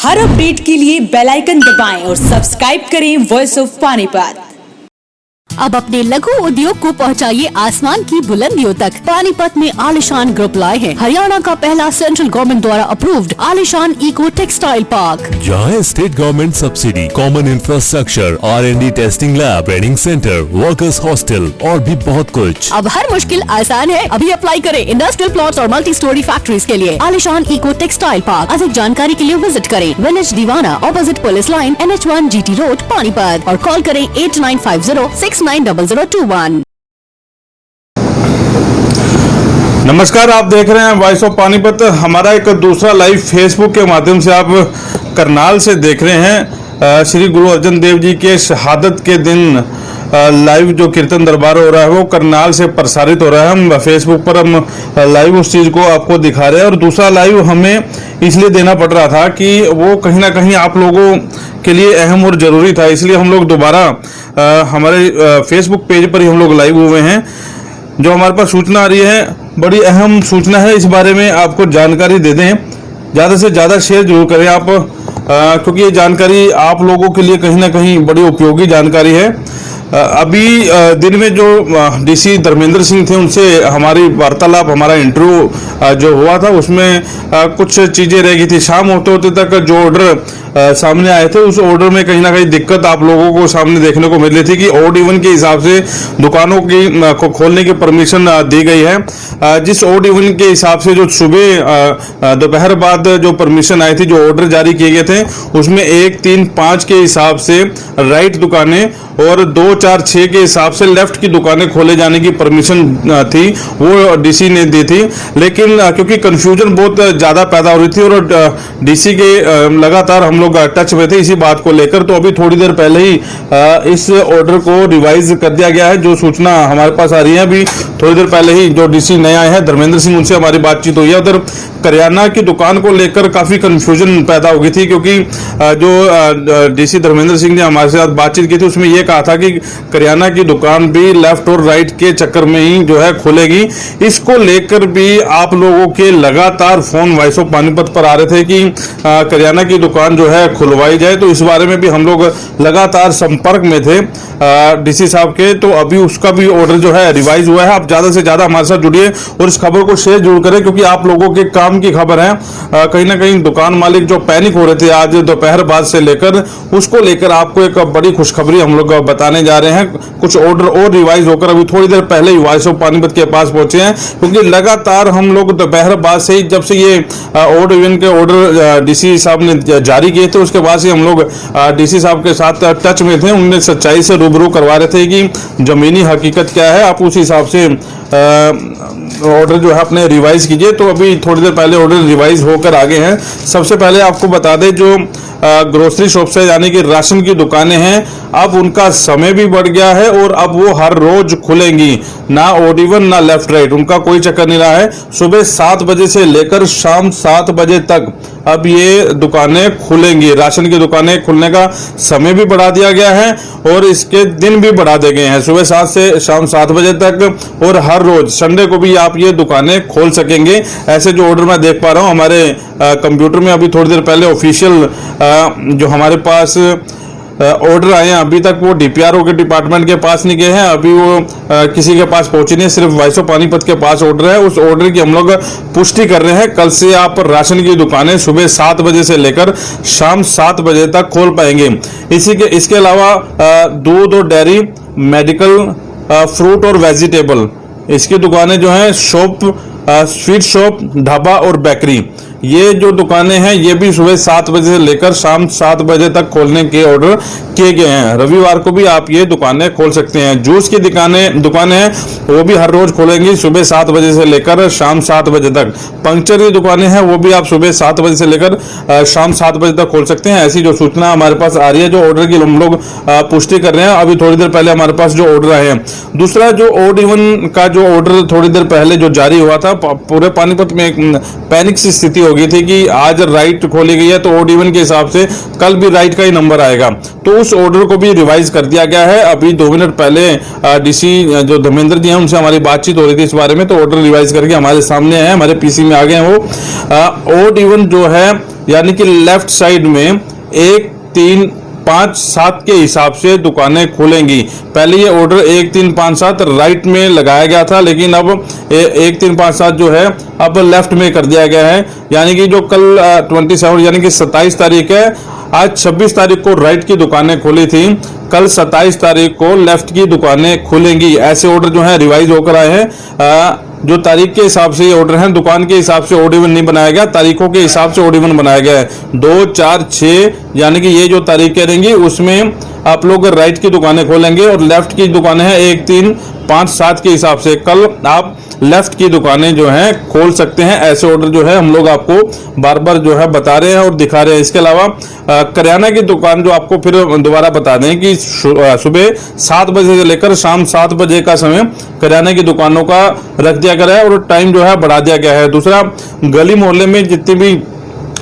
हर update के लिए bell icon दबाएं और सब्सक्राइब करें वॉइस ऑफ पानीपत। अब अपने लघु उद्योग को पहुंचाइए आसमान की बुलंदियों तक। पानीपत में आलिशान ग्रुप लाए हैं हरियाणा का पहला सेंट्रल गवर्नमेंट द्वारा अप्रूव्ड आलिशान इको टेक्सटाइल पार्क, जहाँ state government subsidy, common infrastructure, R&D testing lab, training centre, workers hostel और भी बहुत कुछ। अब हर मुश्किल आसान है। अभी अप्लाई करें इंडस्ट्रियल प्लॉट्स और मल्टी स्टोरी फैक्ट्रीज के लिए। आलिशान इको टेक्सटाइल पार्क। अधिक जानकारी के लिए विजिट करें विलेज दीवाना, opposite police line, NH1 GT road, Panipat, और कॉल करें 8950690021। नमस्कार, आप देख रहे हैं वॉइस ऑफ पानीपत। हमारा एक दूसरा लाइव फेसबुक के माध्यम से आप करनाल से देख रहे हैं। श्री गुरु अर्जन देव जी के शहादत के दिन लाइव जो कीर्तन दरबार हो रहा है वो करनाल से प्रसारित हो रहा है। हम फेसबुक पर हम लाइव उस चीज़ को आपको दिखा रहे हैं, और दूसरा लाइव हमें इसलिए देना पड़ रहा था कि वो कहीं ना कहीं आप लोगों के लिए अहम और ज़रूरी था, इसलिए हम लोग दोबारा हमारे फेसबुक पेज पर ही हम लोग लाइव हुए हैं। जो हमारे पास सूचना आ रही है, बड़ी अहम सूचना है, इस बारे में आपको जानकारी दे दें। ज़्यादा से ज़्यादा शेयर जरूर करें आप, क्योंकि ये जानकारी आप लोगों के लिए कहीं ना कहीं बड़ी उपयोगी जानकारी है। अभी दिन में जो DC धर्मेंद्र सिंह थे, उनसे हमारी वार्तालाप, हमारा इंटरव्यू जो हुआ था, उसमें कुछ चीज़ें रह गई थी। शाम होते होते तक जो ऑर्डर सामने आए थे, उस ऑर्डर में कहीं ना कहीं दिक्कत आप लोगों को सामने देखने को मिल रही थी कि ऑड इवन के हिसाब से दुकानों की को खोलने की परमिशन दी गई है। जिस ऑड इवन के हिसाब से जो सुबह दोपहर बाद जो परमिशन आई थी, जो ऑर्डर जारी किए गए थे, उसमें 1, 3, 5 के हिसाब से राइट दुकानें और 2, 4, 6 के हिसाब से लेफ्ट की दुकानें खोले जाने की परमिशन थी, वो DC ने दी थी। लेकिन क्योंकि कंफ्यूजन बहुत ज़्यादा पैदा हो रही थी और DC के लगातार हम लोग टच में थे इसी बात को लेकर, तो अभी थोड़ी देर पहले ही इस ऑर्डर को रिवाइज कर दिया गया है। जो सूचना हमारे पास आ रही है, अभी थोड़ी देर पहले ही जो DC नए आए हैं धर्मेंद्र सिंह, उनसे हमारी बातचीत हुई है। उधर करियाना की दुकान को लेकर काफ़ी कंफ्यूजन पैदा हो गई थी, क्योंकि जो DC धर्मेंद्र सिंह ने हमारे साथ बातचीत की थी, उसमें यह कहा था कि करियाना की दुकान भी लेफ्ट और राइट के चक्कर में ही जो है खुलेगी। इसको लेकर भी आप लोगों के लगातार फोन वॉइस ऑफ पानीपत पर आ रहे थे कि करियाना की दुकान जो है खुलवाई जाए। तो इस बारे में भी हम लोग लगातार संपर्क में थे DC साहब के, तो अभी उसका भी ऑर्डर जो है रिवाइज हुआ है। आप ज़्यादा से ज़्यादा हमारे साथ जुड़िए और इस खबर को शेयर जरूर करें, क्योंकि आप लोगों के काम की खबर है। कहीं ना कहीं दुकान मालिक जो पैनिक हो रहे थे आज दोपहर बाद से लेकर, उसको लेकर आपको एक बड़ी खुशखबरी हम लोग बताने जा रहे हैं। कुछ ऑर्डर और रिवाइज होकर अभी थोड़ी देर पहले ही वॉइस ऑफ पानीपत के पास पहुंचे हैं, क्योंकि लगातार हम लोग दोपहर बाद से ही, जब से ये ऑड इवन के ऑर्डर DC साहब ने जारी किए थे, उसके बाद से हम लोग DC साहब के साथ टच में थे। उन्हें सच्चाई से रूबरू करवा रहे थे कि जमीनी हकीकत क्या है, आप उस हिसाब से ऑर्डर जो है अपने रिवाइज कीजिए। तो अभी थोड़ी देर पहले ऑर्डर रिवाइज होकर आगे हैं। सबसे पहले आपको बता दें, जो ग्रोसरी शॉप से यानी कि राशन की दुकानें हैं, अब उनका समय भी बढ़ गया है और अब वो हर रोज खुलेंगी। ना ऑड इवन ना लेफ्ट राइट, उनका कोई चक्कर नहीं रहा है। सुबह 7 बजे से लेकर शाम 7 बजे तक अब ये दुकानें खुलेंगी। राशन की दुकानें खुलने का समय भी बढ़ा दिया गया है और इसके दिन भी बढ़ा दिए गए हैं, सुबह 7 से शाम 7 बजे तक, और हर रोज संडे को भी आप ये दुकानें खोल सकेंगे। ऐसे जो ऑर्डर मैं देख पा रहा हूँ हमारे कंप्यूटर में, अभी थोड़ी देर पहले ऑफिशियल जो हमारे पास ऑर्डर आए हैं, अभी तक वो DPRO के डिपार्टमेंट के पास नहीं गए हैं, अभी वो किसी के पास पहुंचे नहीं, सिर्फ वॉइस ऑफ पानीपत के पास ऑर्डर है। उस ऑर्डर की हम लोग पुष्टि कर रहे हैं। कल से आप राशन की दुकानें सुबह 7 बजे से लेकर शाम 7 बजे तक खोल पाएंगे। इसके अलावा दूध और डेयरी, मेडिकल, फ्रूट और वेजिटेबल, इसकी दुकानें जो हैं, शॉप, स्वीट शॉप, ढाबा और बेकरी, ये जो दुकानें हैं ये भी सुबह 7 बजे से लेकर शाम 7 बजे तक खोलने के ऑर्डर किए गए हैं। रविवार को भी आप ये दुकानें खोल सकते हैं। जूस की दुकानें हैं वो भी हर रोज खोलेंगी सुबह 7 बजे से लेकर शाम 7 बजे तक। पंक्चर की दुकानें हैं वो भी आप सुबह 7 बजे से लेकर शाम 7 बजे तक खोल सकते हैं। ऐसी जो सूचना हमारे पास आ रही है, जो ऑर्डर की हम लोग पुष्टि कर रहे हैं। अभी थोड़ी देर पहले हमारे पास जो ऑर्डर आए हैं। दूसरा जो ऑड इवन का जो ऑर्डर थोड़ी देर पहले जो जारी हुआ था, पूरे पानीपत में एक पैनिक सी स्थिति हो गई थी कि आज राइट खोली गई है तो ओड इवन के हिसाब से कल भी राइट का ही नंबर आएगा, तो उस ऑर्डर को भी रिवाइज कर दिया गया है। अभी 2 मिनट पहले डीसी जो धर्मेंद्र जी हैं उनसे हमारी बातचीत हो रही थी इस बारे में, तो ऑर्डर रिवाइज करके हमारे सामने है, हमारे पीसी में आ गए हैं वो। ओड इवन जो है यानी कि लेफ्ट साइड में 1, 3, 5, 7 के हिसाब से दुकानें खुलेंगी। पहले ये ऑर्डर 1, 3, 5, 7 राइट में लगाया गया था, लेकिन अब 1, 3, 5, 7 जो है अब लेफ्ट में कर दिया गया है। यानी कि जो कल 27 यानी कि 27 तारीख है, आज 26 तारीख को राइट की दुकानें खुली थी, कल 27 तारीख को लेफ्ट की दुकानें खुलेंगी। ऐसे ऑर्डर जो है रिवाइज होकर आए हैं। जो तारीख के हिसाब से ये ऑर्डर है, दुकान के हिसाब से ओड इवन नहीं बनाया गया, तारीखों के हिसाब से ओड इवन बनाया गया है। 2, 4, 6 यानी कि ये जो तारीखें रहेंगी उसमें आप लोग राइट की दुकानें खोलेंगे और लेफ्ट की दुकानें हैं 1, 3, 5, 7 के हिसाब से। कल आप लेफ्ट की दुकानें जो हैं खोल सकते हैं। ऐसे ऑर्डर जो है हम लोग आपको बार बार जो है बता रहे हैं और दिखा रहे हैं। इसके अलावा करियाना की दुकान जो आपको फिर दोबारा बता दें कि सुबह 7 बजे से लेकर शाम 7 बजे का समय करियाना की दुकानों का रख दिया गया है और टाइम जो है बढ़ा दिया गया है। दूसरा, गली मोहल्ले में जितनी भी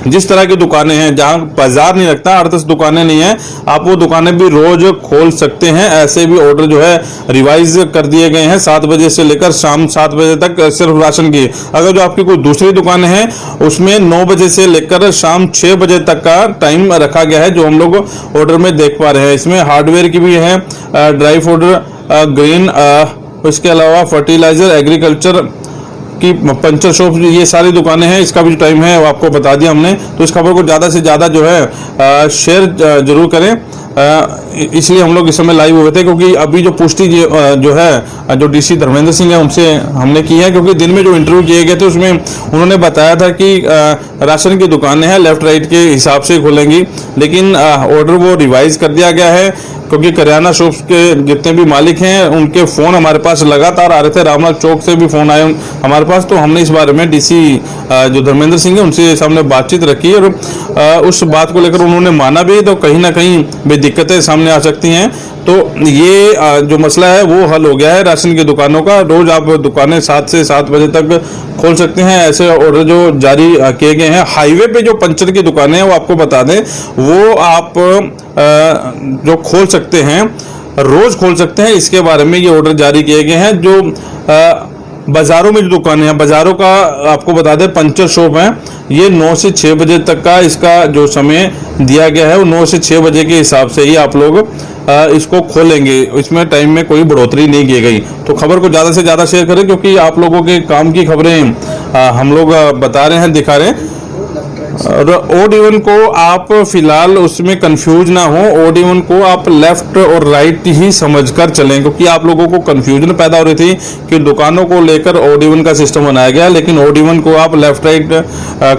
जिस तरह की दुकानें हैं जहां बाजार नहीं लगता, 8-10 दुकानें नहीं है, आप वो दुकानें भी रोज खोल सकते हैं। ऐसे भी ऑर्डर जो है रिवाइज कर दिए गए हैं 7 बजे से लेकर शाम 7 बजे तक सिर्फ राशन की। अगर जो आपकी कोई दूसरी दुकानें हैं उसमें 9 बजे से लेकर शाम 6 बजे तक का टाइम रखा गया है, जो हम लोग ऑर्डर में देख पा रहे हैं। इसमें हार्डवेयर की भी है, ड्राई फ्रूट, ग्रीन, इसके अलावा फर्टिलाइजर, एग्रीकल्चर की पंचर शॉप, ये सारी दुकानें हैं। इसका भी जो टाइम है वो आपको बता दिया हमने। तो इस खबर को ज़्यादा से ज़्यादा जो है शेयर जरूर करें। इसलिए हम लोग इस समय लाइव हुए थे क्योंकि अभी जो पुष्टि जो है जो डीसी धर्मेंद्र सिंह है उनसे हमने की है, क्योंकि दिन में जो इंटरव्यू किए गए थे उसमें उन्होंने बताया था कि राशन की दुकानें हैं लेफ्ट राइट के हिसाब से खुलेंगी, लेकिन ऑर्डर वो रिवाइज कर दिया गया है क्योंकि करियाना शॉप्स के जितने भी मालिक हैं उनके फ़ोन हमारे पास लगातार आ रहे थे। रामनाथ चौक से भी फ़ोन आए हमारे पास, तो हमने इस बारे में डीसी जो धर्मेंद्र सिंह है उनसे सामने बातचीत रखी और उस बात को लेकर उन्होंने माना भी, तो कहीं ना कहीं भी दिक्कतें सामने आ सकती हैं। तो ये जो मसला है वो हल हो गया है राशन की दुकानों का। रोज आप दुकानें 7 से 7 बजे तक खोल सकते हैं। ऐसे ऑर्डर जो जारी किए गए हैं। हाईवे पे जो पंचर की दुकानें हैं वो आपको बता दें, वो आप जो खोल सकते हैं, रोज खोल सकते हैं। इसके बारे में ये ऑर्डर जारी किए गए हैं। जो बाजारों में जो दुकानें हैं, बाजारों का आपको बता दें पंचर शॉप है, ये 9 से 6 बजे तक का इसका जो समय दिया गया है वो 9 से 6 बजे के हिसाब से ही आप लोग इसको खोलेंगे। इसमें टाइम में कोई बढ़ोतरी नहीं की गई। तो खबर को ज़्यादा से ज़्यादा शेयर करें क्योंकि आप लोगों के काम की खबरें हम लोग बता रहे हैं, दिखा रहे हैं। और ओड इवन को आप फिलहाल उसमें कंफ्यूज ना हो, ओड इवन को आप लेफ्ट और राइट ही समझकर चलें, क्योंकि आप लोगों को कंफ्यूजन पैदा हो रही थी कि दुकानों को लेकर ओड इवन का सिस्टम बनाया गया, लेकिन ओड इवन को आप लेफ्ट राइट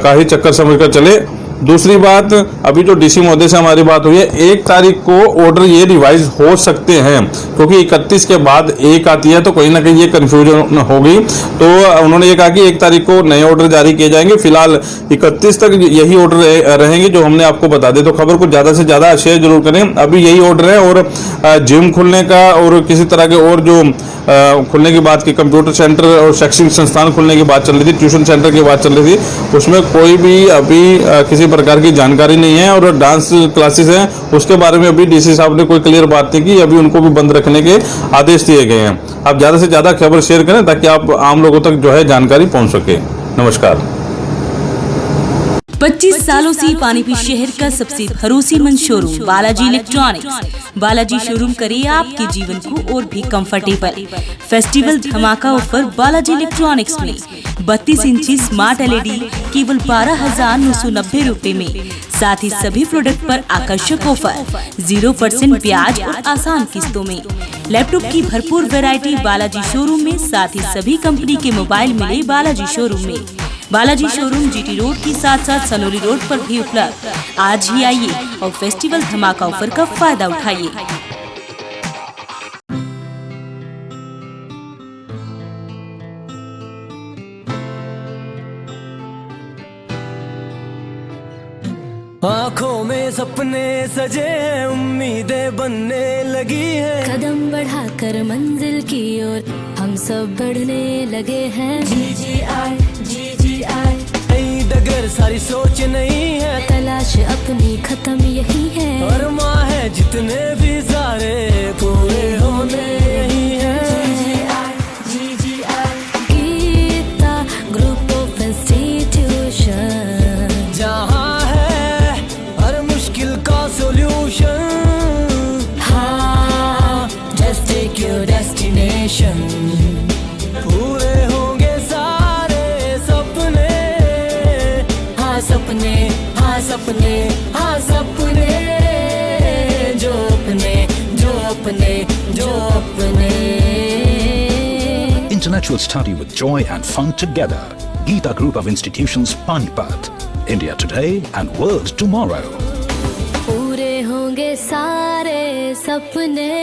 का ही चक्कर समझकर चले। दूसरी बात, अभी जो डीसी महोदय से हमारी बात हुई है, 1 तारीख को ऑर्डर ये रिवाइज हो सकते हैं क्योंकि 31 के बाद 1 आती है, तो कहीं ना कहीं ये कंफ्यूजन होगी। तो उन्होंने ये कहा कि 1 तारीख को नए ऑर्डर जारी किए जाएंगे। फिलहाल 31 तक यही ऑर्डर रहेंगे जो हमने आपको बता दें। तो खबर को ज़्यादा से ज़्यादा शेयर जरूर करें। अभी यही ऑर्डर है और जिम खुलने का और किसी तरह के और जो खुलने की बात की, कंप्यूटर सेंटर और शैक्षणिक संस्थान खुलने की बात चल रही थी, ट्यूशन सेंटर की बात चल रही थी, उसमें कोई भी अभी किसी प्रकार की जानकारी नहीं है। और डांस क्लासेस हैं उसके बारे में अभी डीसी साहब ने कोई क्लियर बात नहीं की, अभी उनको भी बंद रखने के आदेश दिए गए हैं। आप ज़्यादा से ज़्यादा खबर शेयर करें ताकि आप आम लोगों तक जो है जानकारी पहुंच सके। नमस्कार। 25 सालों से पानीपत शहर का सबसे भरोसेमंद showroom Balaji electronics. Balaji showroom करे आपके जीवन को और भी कंफर्टेबल। फेस्टिवल धमाका ऑफर बालाजी इलेक्ट्रॉनिक्स में 32 इंची स्मार्ट LED केवल 12,990 रुपए में। साथ ही सभी प्रोडक्ट पर आकर्षक ऑफर, 0% ब्याज और आसान किस्तों में। लैपटॉप की भरपूर वैरायटी बालाजी शोरूम में, साथ ही सभी कंपनी के मोबाइल मिले बालाजी शोरूम में। बालाजी शोरूम GT रोड के साथ साथ सनोली रोड पर भी उपलब्ध। आज ही आइए और फेस्टिवल धमाका ऑफर का फायदा उठाइए। आँखों में सपने सजे हैं, उम्मीदें बनने लगी है। कदम बढ़ाकर मंजिल की ओर हम सब बढ़ने लगे हैं। GGI नई डगर सारी सोच नहीं है, तलाश अपनी खत्म यही है, और माँ है जितने भी सारे पूरे होने यही है। गीता ग्रुप ऑफ इंस्टीट्यूशन, जहाँ है हर मुश्किल का सॉल्यूशन, हाँ just take your destination, पूरे होंगे सारे सपने, हाँ सपने, हाँ सपने, हाँ सपने, जो अपने, जो अपने, जो अपने। Intellectual study with joy and fun together. Geeta Group of Institutions, Panipat. India today and world tomorrow. पूरे होंगे सारे सपने।